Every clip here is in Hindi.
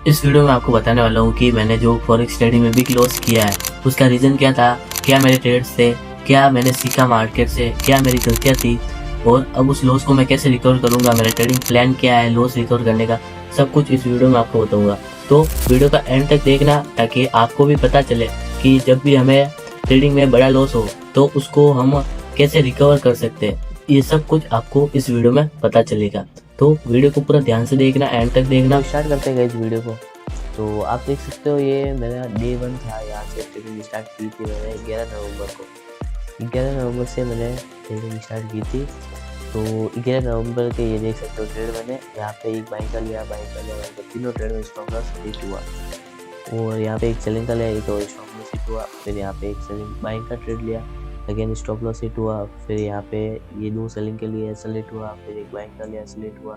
इस वीडियो में आपको बताने वाला हूँ कि मैंने जो फॉरेक्स ट्रेडिंग में बिग लॉस किया है उसका रीज़न क्या था, क्या मेरे ट्रेड्स थे, क्या मैंने सीखा मार्केट से, क्या मेरी गलतियाँ थी और अब उस लॉस को मैं कैसे रिकवर करूँगा, मेरा ट्रेडिंग प्लान क्या है लॉस रिकवर करने का, सब कुछ इस वीडियो में आपको बताऊँगा। तो वीडियो का एंड तक देखना ताकि आपको भी पता चले कि जब भी हमें ट्रेडिंग में बड़ा लॉस हो तो उसको हम कैसे रिकवर कर सकते हैं। ये सब कुछ आपको इस वीडियो में पता चलेगा, तो वीडियो को पूरा ध्यान से देखना, एंड तक देखना। स्टार्ट करते हैं इस वीडियो को। तो आप देख सकते हो ये मेरा डे 1 था। यहाँ से ट्रेडिंग स्टार्ट की थी मैंने 11 नवंबर को। 11 नवंबर से मैंने ट्रेडिंग स्टार्ट की थी। तो 11 नवंबर के ये देख सकते हो ट्रेड मैंने यहाँ पे एक बाइंग का लिया, तो तीनों ट्रेड में स्टॉप लॉस हिट हुआ। और यहाँ पे एक सेलिंग का लिया, एक और स्टॉप लॉस हिट हुआ। फिर यहाँ पे एक सेलिंग बाइंग का ट्रेड लिया, अगेन स्टॉप लॉस हिट हुआ। फिर यहाँ पे ये दो सेलिंग के लिए एसल हिट हुआ। फिर एक बाइंग का लिया, एसल हिट हुआ।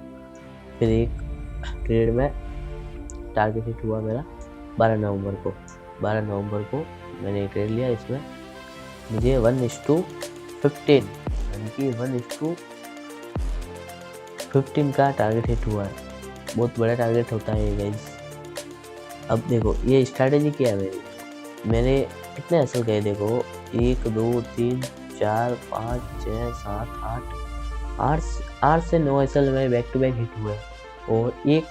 फिर एक ट्रेड में टारगेट हिट हुआ मेरा 12 नवंबर को। 12 नवंबर को मैंने एक ट्रेड लिया, इसमें मुझे 1:15 यानी कि 1:15 का टारगेट हिट हुआ है। बहुत बड़ा टारगेट होता है ये गाइस। अब देखो ये स्ट्रैटेजी क्या है मैंने कितने असल गए देखो, 1 2 3 4 5 6 7 8 से 9 असल में बैक टू बैक हिट हुए। और एक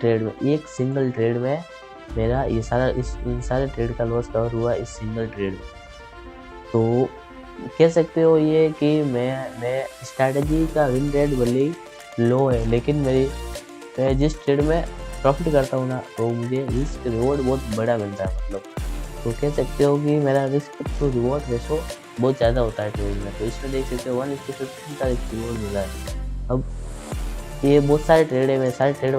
ट्रेड में, एक सिंगल ट्रेड में मेरा ये सारा इन सारे ट्रेड का लॉस कवर हुआ इस सिंगल ट्रेड में। तो कह सकते हो ये कि मैं स्ट्रैटेजी का विन रेट भले ही लो है, लेकिन मैं जिस ट्रेड में प्रॉफिट करता हूँ ना तो मुझे रिस्क रिवॉर्ड बहुत बड़ा मिलता है। मतलब तो कह सकते हो कि मेरा रिस्क टू रिवॉर्ड रेशो बहुत ज़्यादा होता है ट्रेड में। तो इसमें देख सकते हो 1:15 का रिस्क रिवॉर्ड मिला है। अब ये बहुत सारे ट्रेड है, मैं सारे ट्रेड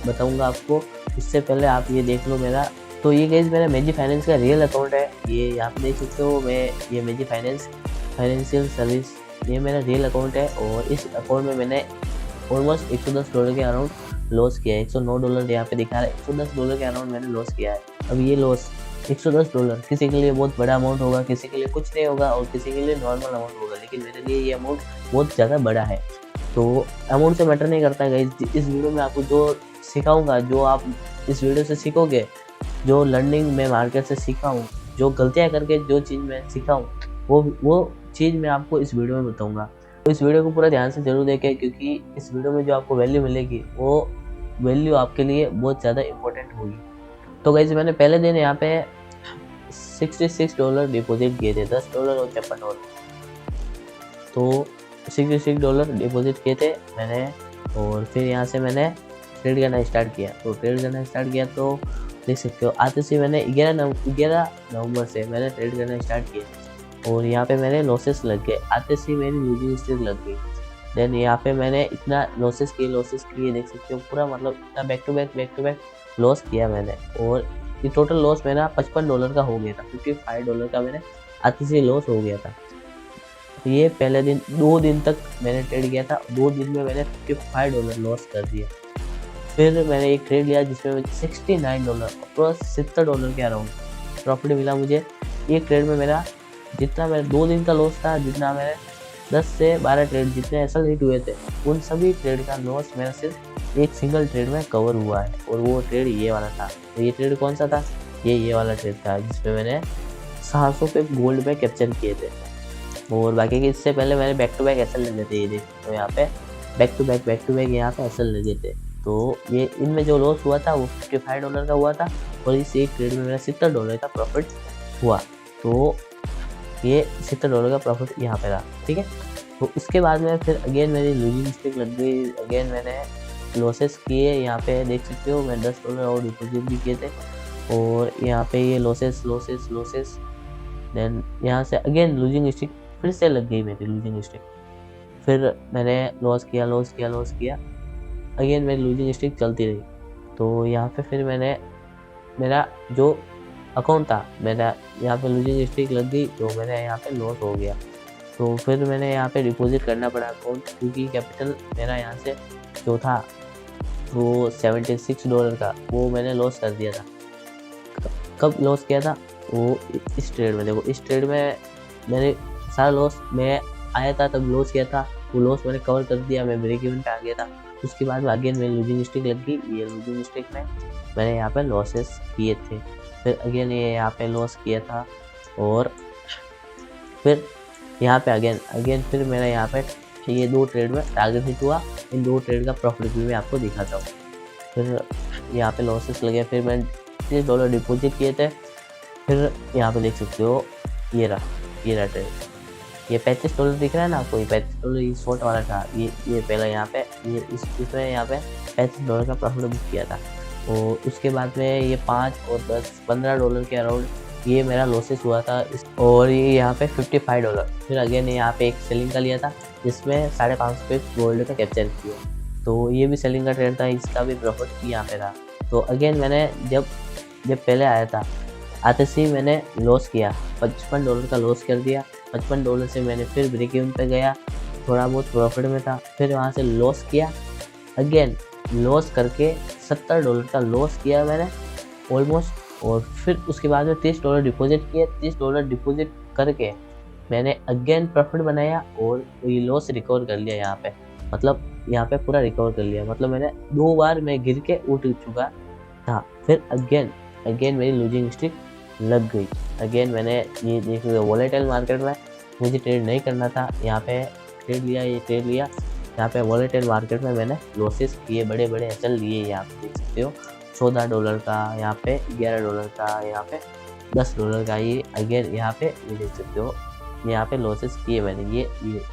बताऊंगा आपको। इससे पहले आप ये देख लो मेरा। तो ये गाइस मेरा मेजी फाइनेंस का रियल अकाउंट है। ये आप देख सकते हो, मैं ये मेजी फाइनेंशियल सर्विस ये मेरा रियल अकाउंट है। और इस अकाउंट में मैंने ऑलमोस्ट $110 के अराउंड लॉस किया है। $109 यहाँ पे दिखा रहा है, $110 के अराउंड मैंने लॉस किया है। अब ये लॉस $110 किसी के लिए बहुत बड़ा अमाउंट होगा, किसी के लिए कुछ नहीं होगा और किसी के लिए नॉर्मल अमाउंट होगा, लेकिन मेरे लिए ये अमाउंट बहुत ज़्यादा बड़ा है। तो अमाउंट से मैटर नहीं करता है गाइस। इस वीडियो में आपको जो सिखाऊंगा, जो आप इस वीडियो से सीखोगे, जो लर्निंग मैं मार्केट से सीखा हूँ, जो गलतियाँ करके जो चीज़ मैं सीखा हूँ, वो चीज़ मैं आपको इस वीडियो में बताऊंगा। तो इस वीडियो को पूरा ध्यान से जरूर देखें, क्योंकि इस वीडियो में जो आपको वैल्यू मिलेगी वो वैल्यू आपके लिए बहुत ज़्यादा इंपॉर्टेंट होगी। तो गाइस मैंने पहले दिन यहाँ पे $66 डिपॉजिट किए थे, $10 और $56। तो $66 डिपॉजिट किए थे मैंने। और फिर यहाँ से मैंने ट्रेड करना स्टार्ट किया। तो देख सकते हो आते से मैंने 11 नवंबर से मैंने ट्रेड करना स्टार्ट किया। और यहाँ पे मेरे लॉसेस लग गए, आते से मेरी लूजिंग स्ट्रीक लग गई। देन यहाँ पे मैंने इतना लॉसेस किए देख सकते हो पूरा, मतलब इतना बैक टू बैक लॉस किया मैंने। और ये टोटल लॉस मेरा $55 का हो गया था। $55 का मैंने आते से लॉस हो गया था। तो ये पहले दिन 2 दिन तक मैंने ट्रेड किया था, 2 दिन में मैंने $55 लॉस कर दिया। फिर मैंने एक ट्रेड लिया जिसमें मुझे $69 प्लस $70 के अराउंड प्रॉफिट मिला मुझे। एक ट्रेड में मेरा जितना मेरा 2 दिन का लॉस था, जितना मैंने 10 से 12 ट्रेड जितने असल हिट हुए थे, उन सभी ट्रेड का लॉस मेरा सिर्फ एक सिंगल ट्रेड में कवर हुआ है। और वो ट्रेड ये वाला था। तो ये ट्रेड कौन सा था? ये वाला ट्रेड था जिसमें मैंने 700 पे गोल्ड में कैप्चर किए थे। और बाकी के इससे पहले मैंने बैक टू बैक एसल लगे थे। ये देखो तो यहाँ पे बैक टू बैक यहाँ पे एसल लगे थे। तो ये इनमें जो लॉस हुआ था वो $55 का हुआ था। और इस एक ट्रेड में मेरा $70 का प्रॉफिट हुआ। तो ये $70 का प्रॉफिट यहाँ पे रहा, ठीक है। तो इसके बाद में फिर अगेन मेरी लूजिंग स्ट्रीक लग गई, अगेन मैंने लॉसेस किए। यहाँ पे देख सकते हो मैं $10 और डिपॉजिट भी किए थे। और यहाँ पे ये लॉसेस। देन यहाँ से अगेन लूजिंग स्ट्रीक फिर से लग गई मेरी लूजिंग स्ट्रीक। फिर मैंने लॉस किया। अगेन मेरी लूजिंग स्ट्रीक चलती रही। तो यहाँ पे फिर मेरा जो अकाउंट था, मेरा यहाँ पे लूजिंग स्ट्रीक लग गई, तो मेरा यहाँ पे लॉस हो गया। तो फिर मैंने यहाँ पे डिपॉजिट करना पड़ा अकाउंट, क्योंकि कैपिटल मेरा यहाँ से जो था वो $76 का, वो मैंने लॉस कर दिया था। कब लॉस किया था? वो इस ट्रेड में। देखो इस ट्रेड में मैंने सारा लॉस मैं आया था तब लॉस किया था, वो लॉस मैंने कवर कर दिया, मैं ब्रेक इवन पे आ गया था। उसके बाद में अगेन मेरी लूजिंग स्ट्रीक लग गई। ये लूजिंग स्ट्रीक में मैंने यहाँ पे लॉसेस किए थे। फिर अगेन ये यहाँ पे लॉस किया था, और फिर यहाँ पे अगेन फिर मेरा यहाँ पे ये 2 ट्रेड में टारगेट हिट हुआ। इन 2 ट्रेड का प्रॉफिट भी मैं आपको दिखाता हूँ। फिर यहाँ पे लॉसेस लगे, फिर मैंने $30 डिपॉजिट किए थे। फिर यहाँ पे देख सकते हो ये रहा ट्रेड, ये $35 दिख रहा है ना आपको, ये $35 ये शॉर्ट वाला था। ये पहला यहाँ पे ये इसमें यहाँ पे $35 का प्रॉफिट बुक किया था, और उसके बाद में ये 5 और 10 $15 के अराउंड ये मेरा लॉसेस हुआ था और ये यहाँ पे $55। फिर अगेन यहाँ पे एक सेलिंग का लिया था जिसमें 550 पे गोल्ड का कैप्चर किया, तो ये भी सेलिंग का ट्रेड था, इसका भी प्रॉफिट यहाँ पे था। तो अगेन मैंने जब पहले आया था आते से ही मैंने लॉस किया, $55 का लॉस कर दिया। $55 से मैंने फिर ब्रेक इवन पे गया, थोड़ा बहुत प्रॉफिट में था। फिर वहाँ से लॉस किया, अगेन लॉस करके $70 का लॉस किया मैंने ऑलमोस्ट। और फिर उसके बाद में $30 डिपॉजिट किए। $30 डिपॉजिट करके मैंने अगेन प्रॉफिट बनाया और ये लॉस रिकवर कर लिया यहाँ पे, मतलब यहाँ पे पूरा रिकवर कर लिया। मतलब मैंने 2 बार मैं गिर के उठ चुका था। फिर अगेन मेरी लूजिंग स्ट्रिक लग गई। अगेन मैंने ये देख लिया, वॉलेटाइल मार्केट में मुझे ट्रेड नहीं करना था, यहाँ पे ट्रेड लिया, यहाँ पे वॉलेटाइल मार्केट में मैंने लॉसेस किए, बड़े एसएल लिए। यहाँ पे देख सकते हो $14 का, यहाँ पे $11 का, यहाँ पे $10 का, ये अगेन यहाँ पे ये देख सकते हो यहाँ पे लॉसेस किए मैंने, ये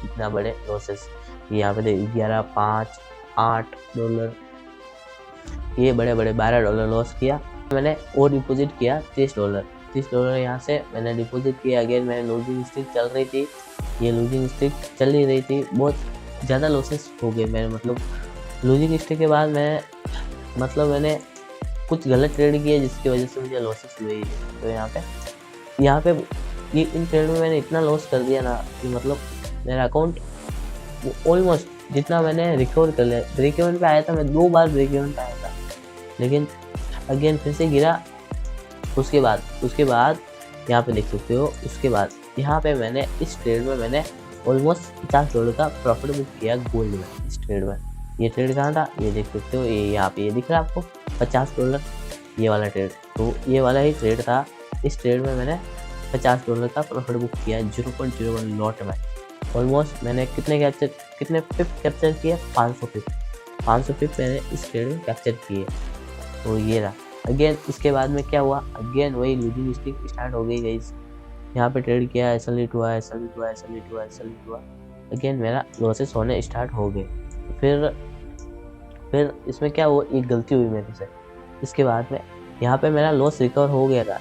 इतना बड़े लॉसेस, यहाँ पे 11, 5, $8, ये बड़े $12 लॉस किया मैंने। और डिपॉजिट किया $30 यहाँ से मैंने डिपॉजिट किया। अगेन मैंने लूजिंग स्ट्रिक चल रही थी, ये लूजिंग स्ट्रिक चल ही रही थी, बहुत ज़्यादा लॉसेस हो गए मेरे। मतलब लूजिंग स्ट्रिक के बाद मैंने कुछ गलत ट्रेड किए जिसकी वजह से मुझे लॉसेस हुए। तो यहाँ पे ये इन ट्रेड में मैंने इतना लॉस कर दिया ना कि मतलब मेरा अकाउंट ऑलमोस्ट जितना मैंने रिकवर कर लिया। ब्रेक इवन पे आया था मैं, 2 बार ब्रेक इवन पे आया था, लेकिन अगेन फिर से गिरा। उसके बाद यहाँ पे देख सकते हो, उसके बाद यहाँ पे मैंने इस ट्रेड में मैंने ऑलमोस्ट $50 का प्रॉफिट बुक किया गोल्ड में। इस ट्रेड में ये ट्रेड कहाँ था, ये देख सकते हो, ये यहाँ पे ये दिख रहा है आपको $50, ये वाला ट्रेड, तो ये वाला ही ट्रेड था। इस ट्रेड में मैंने $50 का प्रॉफिट बुक किया 0.01 लॉट में। ऑलमोस्ट मैंने कितने पिप कैप्चर किए, 500 पिप मैंने इस ट्रेड में कैप्चर किए। तो ये रहा। अगेन इसके बाद में क्या हुआ, अगेन वही लूजिंग स्ट्रिक स्टार्ट हो गई गाइस। यहाँ पे ट्रेड किया, एसएल हिट हुआ, अगेन मेरा लॉसेस होने स्टार्ट हो गए। फिर इसमें क्या हुआ, एक गलती हुई मेरे से। इसके बाद में यहाँ पे मेरा लॉस रिकवर हो गया था,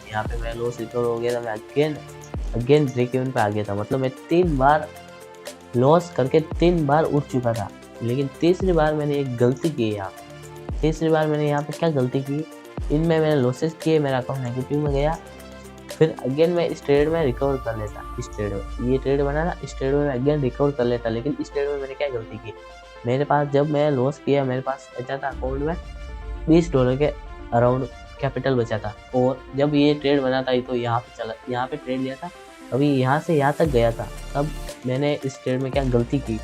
मैं अगेन ब्रेक इवन पे आ गया था। मतलब मैं 3 बार लॉस करके 3 बार उठ चुका था, लेकिन तीसरी बार मैंने एक गलती की यहाँ पे क्या गलती की, इनमें मैंने लॉसेस किए, मेरा अकाउंट नेगेटिव में गया। फिर अगेन मैं इस ट्रेड में रिकवर कर लेता, इस ट्रेड में ये ट्रेड बना ना, इस ट्रेड में अगेन रिकवर कर लेता। लेकिन इस ट्रेड में मैंने क्या गलती की, मेरे पास जब मैं लॉस किया मेरे पास बचा था अकाउंट में $20 के अराउंड कैपिटल बचा था। और जब ये ट्रेड बना था तो यहाँ पे ट्रेड लिया था, अभी यहाँ से यहाँ तक गया था। तब मैंने इस ट्रेड में क्या गलती की,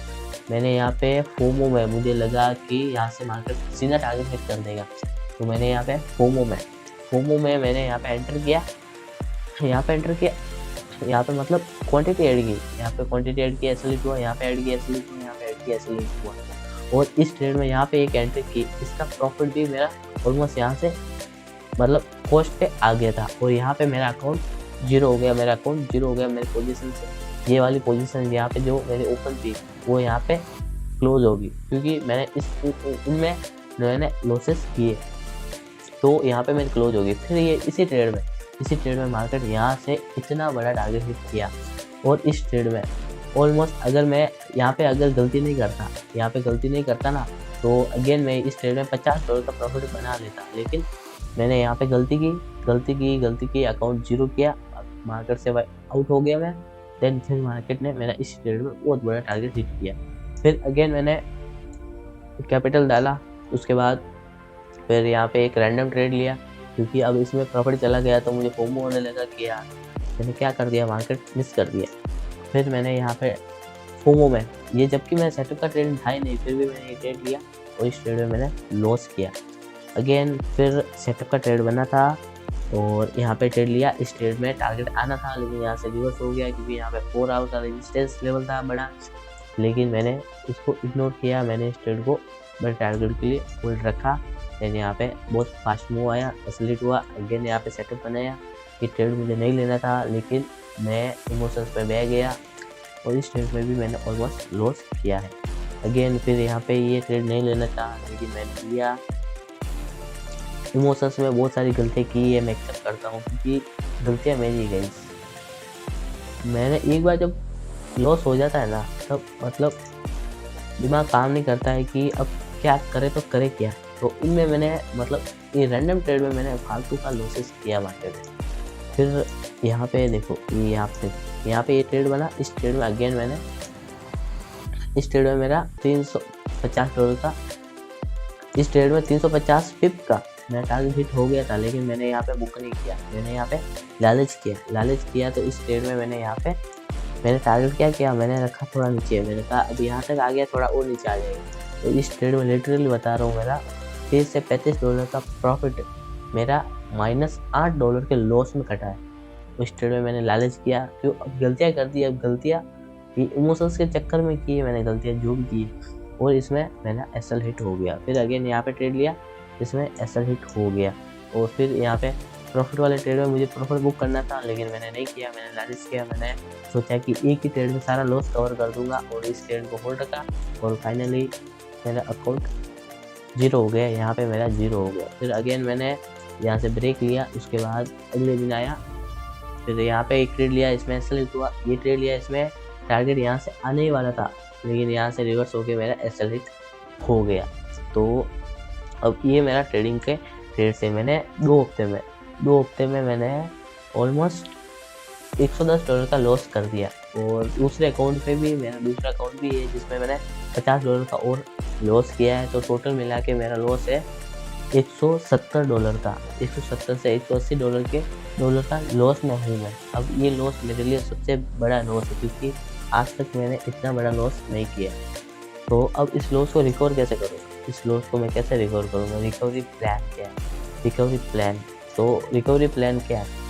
मैंने यहाँ पे फोमो में मुझे लगा कि यहाँ से मार्केट सीधा टारगेट हिट कर देगा, तो मैंने यहाँ पे फोमो में मैंने यहाँ पे एंटर किया, यहाँ पे मतलब क्वांटिटी ऐड की, एसएल हिट हुआ, यहाँ पे ऐड किया एसएल हिट हुआ। और इस ट्रेड में यहाँ पे एक एंट्री की, इसका प्रॉफिट भी मेरा ऑलमोस्ट यहाँ से मतलब कॉस्ट पे आ गया था। और यहाँ पे मेरा अकाउंट जीरो हो गया, मेरी पोजीशन से। ये वाली पोजीशन यहाँ पे जो मेरी ओपन थी वो यहाँ पे क्लोज होगी, क्योंकि मैंने इनमें मैंने लॉसेस किए, तो यहाँ पे मेरी क्लोज होगी। फिर ये इसी ट्रेड में मार्केट यहाँ से इतना बड़ा टारगेट हिट किया। और इस ट्रेड में ऑलमोस्ट अगर मैं यहाँ पे गलती नहीं करता ना, तो अगेन मैं इस ट्रेड में $50 का प्रॉफिट बना लेता। लेकिन मैंने यहाँ पे गलती की, अकाउंट जीरो किया, मार्केट से आउट हो गया मैं। देन फिर मार्केट ने मेरा इस ट्रेड में बहुत बड़ा टारगेट हिट किया। फिर अगेन मैंने कैपिटल डाला, उसके बाद फिर यहाँ पे एक रैंडम ट्रेड लिया, क्योंकि अब इसमें प्रॉफिट चला गया तो मुझे फोमो होने लगा कि यार मैंने क्या कर दिया, मार्केट मिस कर दिया। फिर मैंने यहाँ पे फोमो में ये, जबकि मैं सेटअप का ट्रेड था ही नहीं, फिर भी मैंने ये ट्रेड लिया और इस ट्रेड में मैंने लॉस किया। अगेन फिर सेटअप का ट्रेड बना था और यहाँ पे ट्रेड लिया। इस ट्रेड में टारगेट आना था लेकिन यहाँ से रिवर्स हो गया क्योंकि यहाँ पे 4 आवर का रेजिस्टेंस लेवल था बड़ा, लेकिन मैंने इसको इग्नोर किया। मैंने इस ट्रेड को बड़े टारगेट के लिए होल्ड रखा। देन यहाँ पे बहुत फास्ट मूव आया, एक्सेलरेट हुआ। अगेन यहाँ पे सेटअप बनाया। ये ट्रेड मुझे नहीं लेना था लेकिन मैं इमोशंस पे बह गया और इस ट्रेड में भी मैंने ऑलमोस्ट लॉस किया है। अगेन फिर यहाँ पे ये ट्रेड नहीं लेना था लेकिन मैंने लिया। इमोशंस में बहुत सारी गलतियाँ की है, मैं एक्सेप्ट करता हूँ क्योंकि गलतियाँ मेरी गई। मैंने एक बार जब लॉस हो जाता है ना तब मतलब दिमाग काम नहीं करता है कि अब क्या करे तो करे क्या। तो इनमें मैंने मतलब ये रैंडम ट्रेड में मैंने फालतू का लॉसेस किया मार्केट में। फिर यहाँ पे देखो ये यहाँ पे ये ट्रेड बना। इस ट्रेड में अगेन मैंने इस ट्रेड में मेरा $350 का, इस ट्रेड में 350 पिप का मेरा टारगेट हिट हो गया था लेकिन मैंने यहाँ पे बुक नहीं किया। मैंने यहाँ पे लालच किया तो इस ट्रेड में मैंने यहाँ पे मैंने टारगेट क्या किया, मैंने रखा थोड़ा नीचे। मैंने कहा अब यहाँ तक आ गया, थोड़ा और नीचे आ जाएगा। तो इस ट्रेड में लिटरली बता रहा हूँ मेरा $30 से $35 का प्रॉफिट मेरा -$8 के लॉस में कटा है। उस ट्रेड में मैंने लालच किया। क्यों? अब गलतियाँ कर दी। अब गलतियाँ ये इमोशंस के चक्कर में की है मैंने, गलतियाँ जो भी की और इसमें मैंने एसएल हिट हो गया। फिर अगेन यहाँ पे ट्रेड लिया, इसमें एसएल हिट हो गया। और फिर यहाँ पे प्रॉफिट वाले ट्रेड में मुझे प्रॉफिट बुक करना था लेकिन मैंने नहीं किया। मैंने लालच किया। मैंने सोचा कि एक ही ट्रेड में सारा लॉस कवर कर दूंगा और इस ट्रेड को होल्ड रखा और फाइनली मेरा अकाउंट 0 हो गया। यहाँ पे मेरा 0 हो गया। फिर अगेन मैंने यहाँ से ब्रेक लिया। उसके बाद अगले दिन आया, फिर यहाँ पे एक ट्रेड लिया, इसमें एसएल हिट हुआ। ये ट्रेड लिया, इसमें टारगेट यहाँ से आने ही वाला था लेकिन यहाँ से रिवर्स होके मेरा एसएल हिट हो गया। तो अब ये मेरा ट्रेडिंग के ट्रेड से मैंने 2 हफ्ते में मैंने ऑलमोस्ट $110 का लॉस कर दिया। और दूसरे अकाउंट पे भी मेरा दूसरा अकाउंट भी है जिसमें मैंने $50 का और लॉस किया है। तो टोटल मिला के मेरा लॉस है $170 का। 170 से $180 का लॉस में हूँ मैं। अब ये लॉस मेरे लिए सबसे बड़ा लॉस है क्योंकि आज तक मैंने इतना बड़ा लॉस नहीं किया। तो अब इस लॉस को रिकवर कैसे करूँ? इस लॉस को मैं कैसे रिकवर करूँगा? रिकवरी प्लान क्या है? तो रिकवरी प्लान क्या है?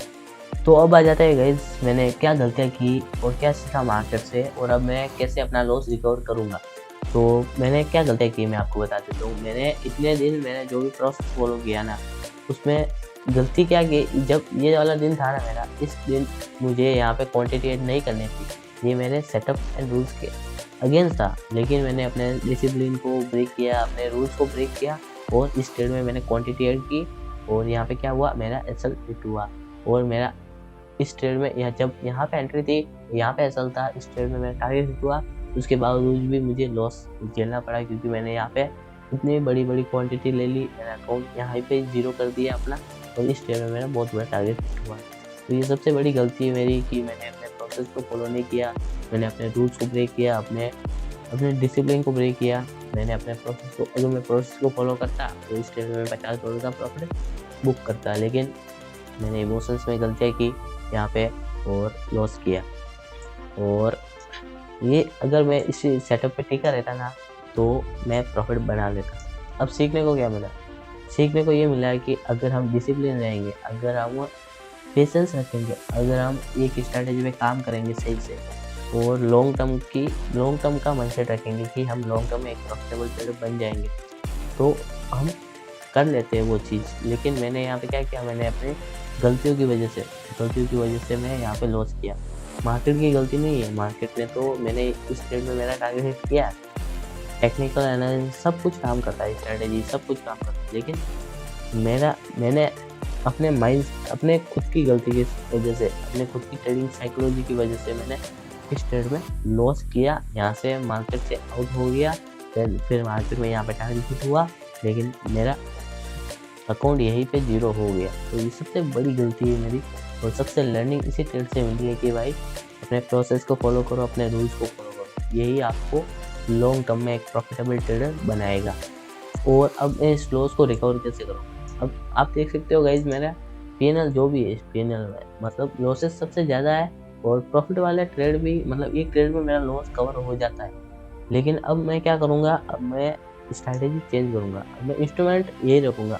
तो अब आ जाता है गाइज मैंने क्या गलतियाँ की और क्या सीखा मार्केट से और अब मैं कैसे अपना लॉस रिकवर करूँगा। तो मैंने क्या गलतियाँ की मैं आपको बता देता हूँ। मैंने इतने दिन मैंने जो भी प्रोसेस फॉलो किया ना उसमें गलती क्या की, जब ये वाला दिन था ना मेरा, इस दिन मुझे यहाँ पे क्वांटिटी ऐड नहीं करनी थी। ये मेरे सेटअप एंड रूल्स के अगेंस्ट था लेकिन मैंने अपने डिसिप्लिन को ब्रेक किया, अपने रूल्स को ब्रेक किया और इस ट्रेड में मैंने क्वांटिटी ऐड की और यहाँ पे क्या हुआ, मेरा एसएल हिट हुआ। और मेरा इस ट्रेड में जब यहाँ पे एंट्री थी यहाँ पे एसएल था, इस ट्रेड में मेरा टारगेट हिट हुआ। उसके बावजूद भी मुझे लॉस झेलना पड़ा क्योंकि मैंने यहाँ पे इतनी बड़ी क्वांटिटी ले ली। मैंने अकाउंट यहाँ पे 0 कर दिया अपना और इस ट्रेड में मेरा बहुत बड़ा टारगेट हिट हुआ। तो ये सबसे बड़ी गलती है मेरी कि मैंने अपने प्रोसेस को फॉलो नहीं किया, मैंने अपने रूल्स को ब्रेक किया, अपने डिसिप्लिन को ब्रेक किया। मैंने अपने प्रोसेस को, अगर मैं प्रोसेस को फॉलो करता तो इस ट्रेड में $50 का प्रॉफिट बुक करता, लेकिन मैंने इमोशंस में गलतियाँ की यहाँ पे और लॉस किया। और ये अगर मैं इसी सेटअप पे टिका रहता ना तो मैं प्रॉफिट बना लेता। अब सीखने को क्या मिला? सीखने को ये मिला है कि अगर हम डिसिप्लिन रहेंगे, अगर हम पेशेंस रखेंगे, अगर हम एक स्ट्रैटेजी में काम करेंगे सही से और लॉन्ग टर्म का माइंडसेट रखेंगे कि हम लॉन्ग टर्म में एक प्रॉफिटेबल ट्रेडर बन जाएंगे, तो हम कर लेते हैं वो चीज़। लेकिन मैंने यहाँ पे क्या किया, मैंने अपने गलतियों की वजह से मैं यहाँ पे लॉस किया। मार्केट की गलती नहीं है, मार्केट ने तो मैंने इस ट्रेड में मेरा टारगेट हिट किया, टेक्निकल एनालिसिस सब कुछ काम करता है, स्ट्रैटेजी सब कुछ काम करता है, लेकिन मैंने अपने माइंड, अपने खुद की गलती की वजह से, अपने खुद की ट्रेडिंग साइकोलॉजी की वजह से मैंने इस ट्रेड में लॉस किया। यहाँ से मार्केट से आउट हो गया। फिर मार्केट में यहाँ पे टारगेट हिट हुआ लेकिन मेरा अकाउंट यहीं पे 0 हो गया। तो ये सबसे बड़ी गलती है मेरी और सबसे लर्निंग इसी ट्रेड से मिली है कि भाई अपने प्रोसेस को फॉलो करो, अपने रूल्स को फॉलो करो, यही आपको लॉन्ग टर्म में एक प्रॉफिटेबल ट्रेडर बनाएगा। और अब मैं इस लॉस को रिकवर कैसे करूँ? अब आप देख सकते हो गाइज, मेरा पीएनएल जो भी है, इस पीएनएल में मतलब लॉसेस सबसे ज़्यादा है और प्रॉफिट वाले ट्रेड भी, मतलब एक ट्रेड में मेरा लॉस कवर हो जाता है। लेकिन अब मैं क्या करूँगा, अब मैं स्ट्रैटेजी चेंज करूँगा। अब मैं इंस्ट्रूमेंट यही रखूँगा,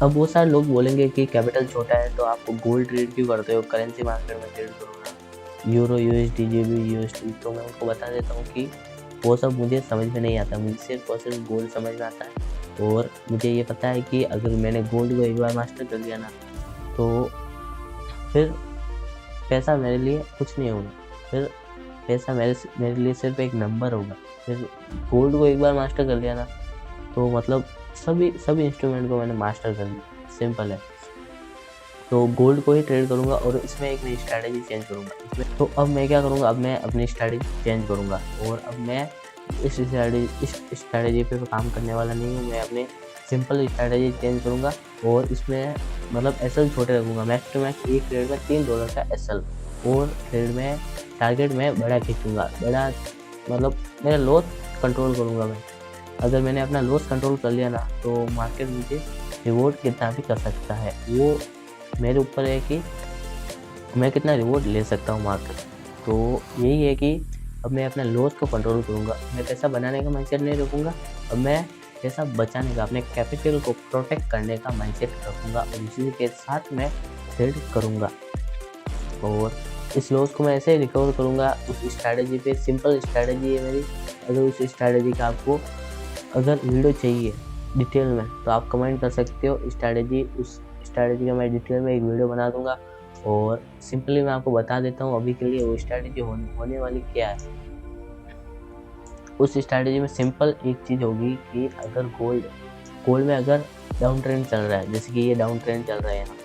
अब बहुत सारे लोग बोलेंगे कि कैपिटल छोटा है तो आप गोल्ड ट्रेड क्यों करते हो, करेंसी मार्केट में ट्रेड करो ना, यूरो, यूएसडी, जीबी, यूएसडी। तो मैं उनको बता देता हूँ कि वो सब मुझे समझ में नहीं आता, मुझे सिर्फ और सिर्फ गोल्ड समझ में आता है। और मुझे ये पता है कि अगर मैंने गोल्ड को एक बार मास्टर कर लिया ना तो फिर पैसा मेरे लिए कुछ नहीं होगा, फिर पैसा मेरे लिए सिर्फ एक नंबर होगा। फिर गोल्ड को एक बार मास्टर कर लिया ना तो मतलब सभी इंस्ट्रूमेंट को मैंने मास्टर कर लिया, सिंपल है। तो गोल्ड को ही ट्रेड करूंगा और इसमें एक नई स्ट्रैटेजी चेंज करूंगा इसमें। तो अब मैं क्या करूंगा, अब मैं अपनी स्ट्रैटेजी चेंज करूंगा और अब मैं इस स्ट्रैटेजी पे काम करने वाला नहीं हूँ। मैं अपने सिंपल स्ट्रैटेजी चेंज करूंगा और इसमें मतलब एसएल छोटे रखूंगा, मैक्स टू मैक्स एक ट्रेड में $3 का एसएल, और ट्रेड में टारगेट में बड़ा खींचूंगा, बड़ा मतलब मेरा लॉस कंट्रोल करूंगा मैं। अगर मैंने अपना लॉस कंट्रोल कर लिया ना तो मार्केट मुझे रिवॉर्ड कितना भी कर सकता है, वो मेरे ऊपर है कि मैं कितना रिवॉर्ड ले सकता हूँ मार्केट। तो यही है कि अब मैं अपना लॉस को कंट्रोल करूँगा, मैं पैसा बनाने का माइंडसेट नहीं रखूँगा, अब मैं पैसा बचाने का, अपने कैपिटल को प्रोटेक्ट करने का माइंडसेट रखूँगा और इसी के साथ मैं ट्रेड करूँगा। और इस लॉस को मैं ऐसे ही रिकवर करूँगा उस स्ट्रैटेजी पे, सिंपल स्ट्रैटेजी है मेरी। अगर उस स्ट्रैटेजी का आपको अगर वीडियो चाहिए डिटेल में तो आप कमेंट कर सकते हो स्ट्रैटेजी, उस स्ट्रैटेजी का मैं डिटेल में एक वीडियो बना दूंगा। और सिंपली मैं आपको बता देता हूँ अभी के लिए वो स्ट्रैटेजी होने वाली क्या है। उस स्ट्रैटेजी में सिंपल एक चीज़ होगी कि अगर गोल्ड में अगर डाउन ट्रेंड चल रहा है, जैसे कि ये डाउन ट्रेंड चल रहा है यहाँ,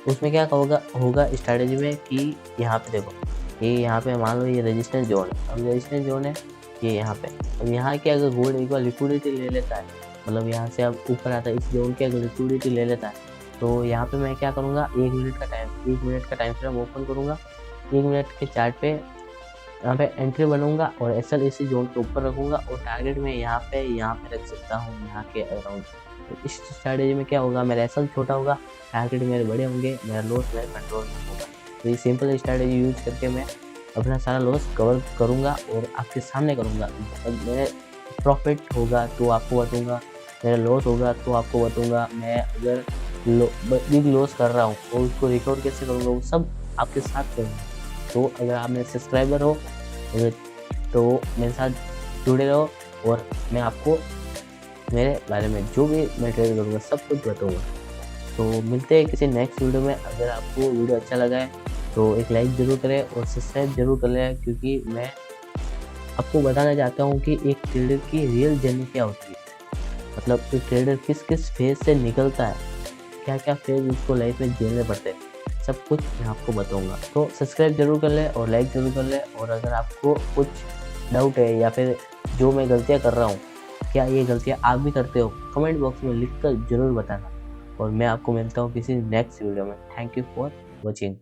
उसमें क्या होगा स्ट्रैटेजी में कि यहाँ पे देखो, ये यहाँ पे मान लो ये रेजिस्टेंस जोन है, अब रेजिस्टेंस जोन है ये यहाँ पे। अब यहाँ के अगर गोल्ड एक बार लिक्विडिटी ले लेता है, मतलब यहाँ से अब ऊपर आता है इस जोन के अगर लिक्विडिटी ले लेता है तो यहाँ पे मैं क्या करूँगा, 1 मिनट का टाइम फ्रेम ओपन करूँगा, 1 मिनट के चार्ट पे यहाँ पे एंट्री बनूंगा और एसएल इसी जोन के ऊपर रखूँगा और टारगेट में यहाँ पे रख सकता हूँ, यहाँ के अराउंड। तो इस स्ट्रैटेजी में क्या होगा, मेरा एसएल छोटा होगा, टारगेट मेरे बड़े होंगे, मेरा लॉस मेरे कंट्रोल में होगा। तो ये सिंपल स्ट्रैटेजी यूज करके मैं अपना सारा लॉस कवर करूँगा और आपके सामने करूँगा। अब मेरे प्रॉफिट होगा तो आपको बताऊँगा, मेरा लॉस होगा तो आपको बताऊँगा, मैं अगर बिग लॉस कर रहा हूँ और उसको रिकवर कैसे करूँगा वो सब आपके साथ करूँगा। तो अगर आप मेरे सब्सक्राइबर हो तो मेरे साथ जुड़े रहो और मैं आपको मेरे बारे में जो भी मैं ट्रेड करूँगा सब कुछ बताऊँगा। तो मिलते हैं किसी नेक्स्ट वीडियो में। अगर आपको वीडियो अच्छा लगा है तो एक लाइक ज़रूर करें और सब्सक्राइब जरूर कर लें, क्योंकि मैं आपको बताना चाहता हूँ कि एक ट्रेडर की रियल जर्नी क्या होती है, मतलब एक ट्रेडर किस किस फेज से निकलता है, क्या क्या फेज उसको लाइफ में झेलने पड़ते हैं, सब कुछ मैं आपको बताऊंगा। तो सब्सक्राइब जरूर कर ले और लाइक जरूर कर ले। और अगर आपको कुछ डाउट है या फिर जो मैं गलतियां कर रहा हूँ, क्या ये गलतियां आप भी करते हो, कमेंट बॉक्स में लिख कर जरूर बताना। और मैं आपको मिलता हूँ किसी नेक्स्ट वीडियो में। Thank you for watching.